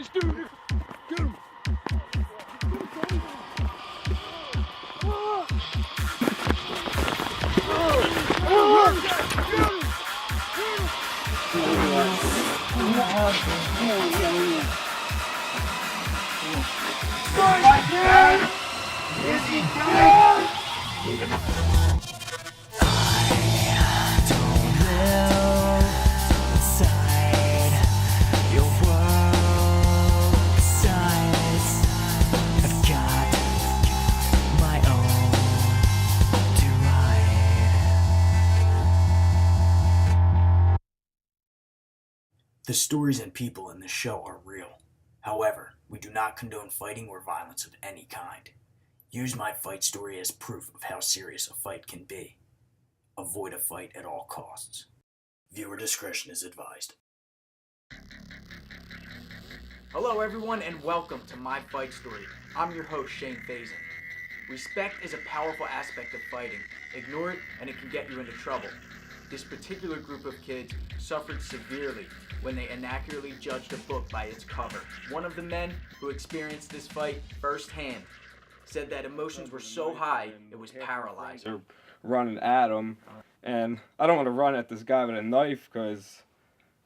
this dude. Get him. Is he dead? The stories and people in this show are real. However, we do not condone fighting or violence of any kind. Use my fight story as proof of how serious a fight can be. Avoid a fight at all costs. Viewer discretion is advised. Hello everyone and welcome to My Fight Story. I'm your host Shane Faison. Respect is a powerful aspect of fighting. Ignore it and it can get you into trouble. This particular group of kids suffered severely when they inaccurately judged a book by its cover. One of the men who experienced this fight firsthand said that emotions were so high it was paralyzing. They're running at him, and I don't want to run at this guy with a knife because,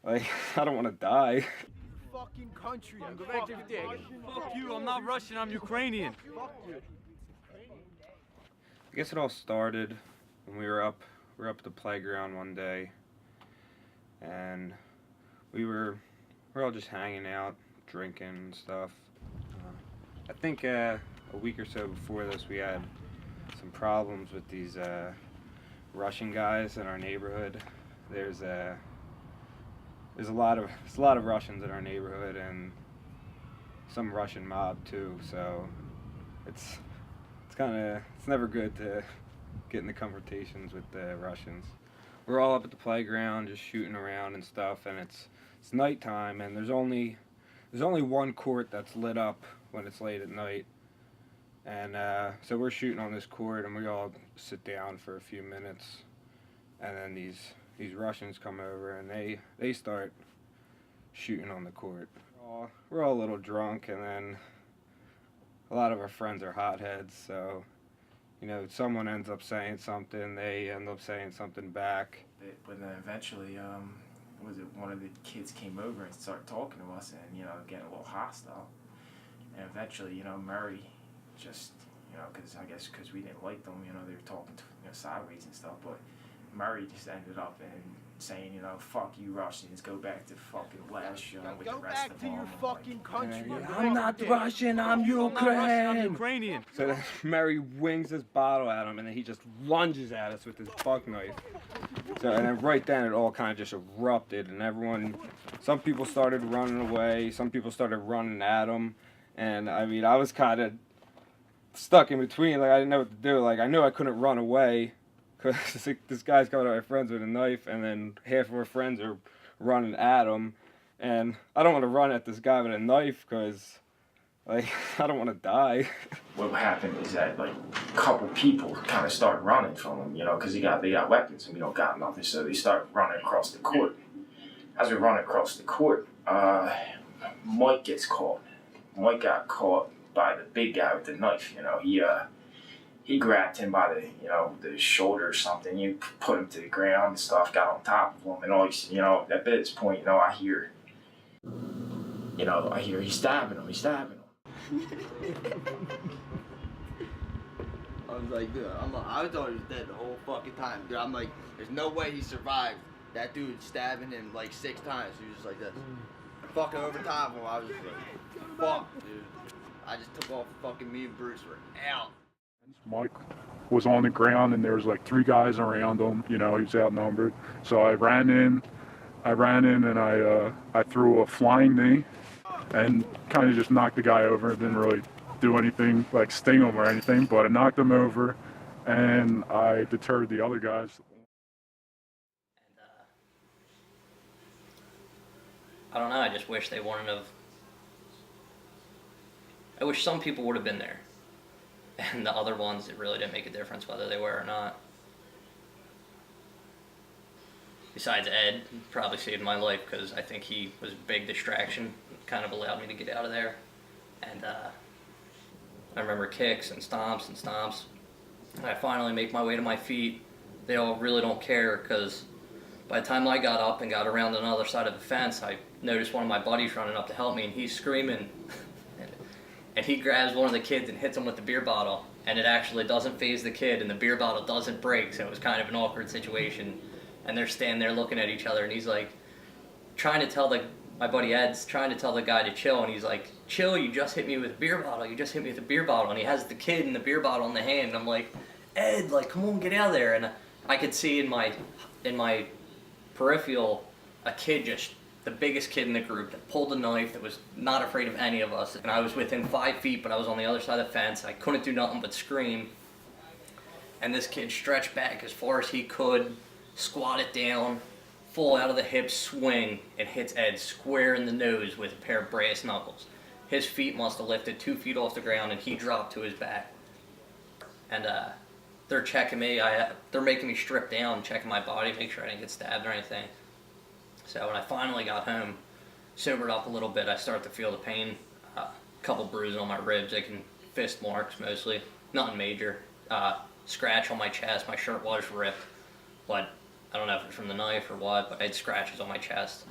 like, I don't want to die. Fucking country. Go back to your day. Fuck you, I'm not Russian, I'm Ukrainian. I guess it all started when we were up at the playground one day, and we were all just hanging out, drinking and stuff. I think a week or so before this, we had some problems with these Russian guys in our neighborhood. There's a lot of Russians in our neighborhood, and some Russian mob too. So it's never good to get into confrontations with the Russians. We're all up at the playground just shooting around and stuff, and it's nighttime, and there's only one court that's lit up when it's late at night. And so we're shooting on this court, and we all sit down for a few minutes, and then these Russians come over, and they start shooting on the court. We're all a little drunk, and then a lot of our friends are hotheads, so you know, someone ends up saying something, they end up saying something back. But then eventually, one of the kids came over and started talking to us, and you know, getting a little hostile. And eventually, you know, Murray just, you know, because we didn't like them, you know, they were talking sideways and stuff. But Murray just ended up saying, you know, fuck you Russians, go back to fucking last show with the rest of them. Go back to your fucking country. I'm not Russian, I'm Ukrainian. So then Murray wings his bottle at him, and then he just lunges at us with his buck knife. So, and then right then it all kind of just erupted, and some people started running away, some people started running at him, and I mean, I was kind of stuck in between, like I didn't know what to do. Like I knew I couldn't run away, because this guy's coming at my friends with a knife, and then half of our friends are running at him, and I don't want to run at this guy with a knife because, like, I don't want to die. What happened is that like a couple people kind of started running from him, you know, because they got weapons and we don't got nothing, so they started running across the court. As we run across the court, Mike gets caught. Mike got caught by the big guy with the knife. You know, he grabbed him by the shoulder or something. You put him to the ground and stuff. Got on top of him, and all you know, at this point, you know, I hear he's stabbing him. I was like, dude, I thought he was dead the whole fucking time, dude. I'm like, there's no way he survived. That dude stabbing him like 6 times. He was just like this. Fucking over top of him. I was just like, fuck, dude. I just took off. Fucking me and Bruce were out. Mike was on the ground, and there was like 3 guys around him. You know, he was outnumbered. So I ran in, and I threw a flying knee, and kind of just knocked the guy over. Didn't really do anything, like sting him or anything, but I knocked him over, and I deterred the other guys. I don't know, I just wish they wouldn't have. I wish some people would have been there. And the other ones, it really didn't make a difference whether they were or not. Besides Ed, probably saved my life because I think he was a big distraction, kind kind of allowed me to get out of there. And I remember kicks and stomps and stomps. And I finally make my way to my feet. They all really don't care, because by the time I got up and got around on the other side of the fence, I noticed one of my buddies running up to help me, and he's screaming. And he grabs one of the kids and hits him with the beer bottle. And it actually doesn't phase the kid, and the beer bottle doesn't break, so it was kind of an awkward situation. And they're standing there looking at each other, and he's like, trying to tell my buddy Ed's trying to tell the guy to chill, and he's like, chill, you just hit me with a beer bottle, you just hit me with a beer bottle. And he has the kid and the beer bottle in the hand, and I'm like, Ed, like, come on, get out of there. And I could see in my peripheral a kid, just the biggest kid in the group, that pulled a knife, that was not afraid of any of us. And I was within 5 feet, but I was on the other side of the fence. I couldn't do nothing but scream. And this kid stretched back as far as he could, squatted down, full out of the hip swing, and hits Ed square in the nose with a pair of brass knuckles. His feet must have lifted 2 feet off the ground, and he dropped to his back. And they're checking me. They're making me strip down, checking my body, make sure I didn't get stabbed or anything. So when I finally got home, sobered up a little bit, I start to feel the pain. A couple bruises on my ribs, like fist marks mostly. Nothing major. Scratch on my chest. My shirt was ripped, but I don't know if it's from the knife or what, but I had scratches on my chest.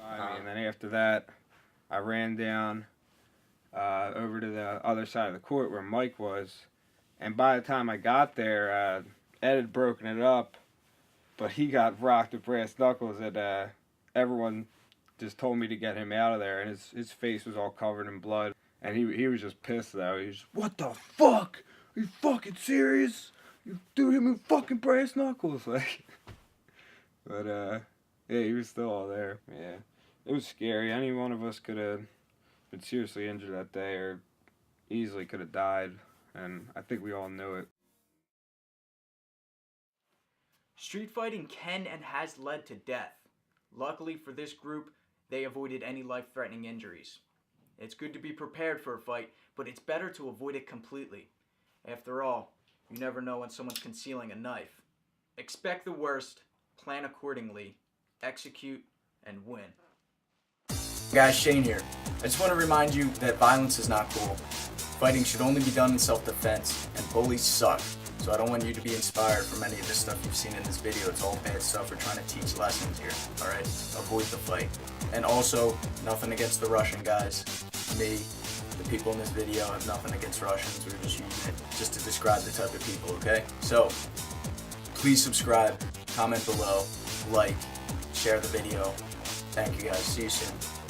And then after that, I ran down over to the other side of the court where Mike was. And by the time I got there, Ed had broken it up, but he got rocked with brass knuckles, and everyone just told me to get him out of there, and his face was all covered in blood. And he was just pissed, though. He was, what the fuck? Are you fucking serious? You threw him with fucking brass knuckles, like. But, yeah, he was still all there. Yeah, it was scary. Any one of us could have been seriously injured that day, or easily could have died, and I think we all knew it. Street fighting can and has led to death. Luckily for this group, they avoided any life-threatening injuries. It's good to be prepared for a fight, but it's better to avoid it completely. After all, you never know when someone's concealing a knife. Expect the worst, plan accordingly, execute, and win. Guys, Shane here. I just want to remind you that violence is not cool. Fighting should only be done in self-defense, and bullies suck. So I don't want you to be inspired from any of this stuff you've seen in this video. It's all bad stuff. We're trying to teach lessons here, alright? Avoid the fight. And also, nothing against the Russian guys. Me, the people in this video have nothing against Russians. We're just using it just to describe the type of people, okay? So, please subscribe, comment below, like, share the video. Thank you guys. See you soon.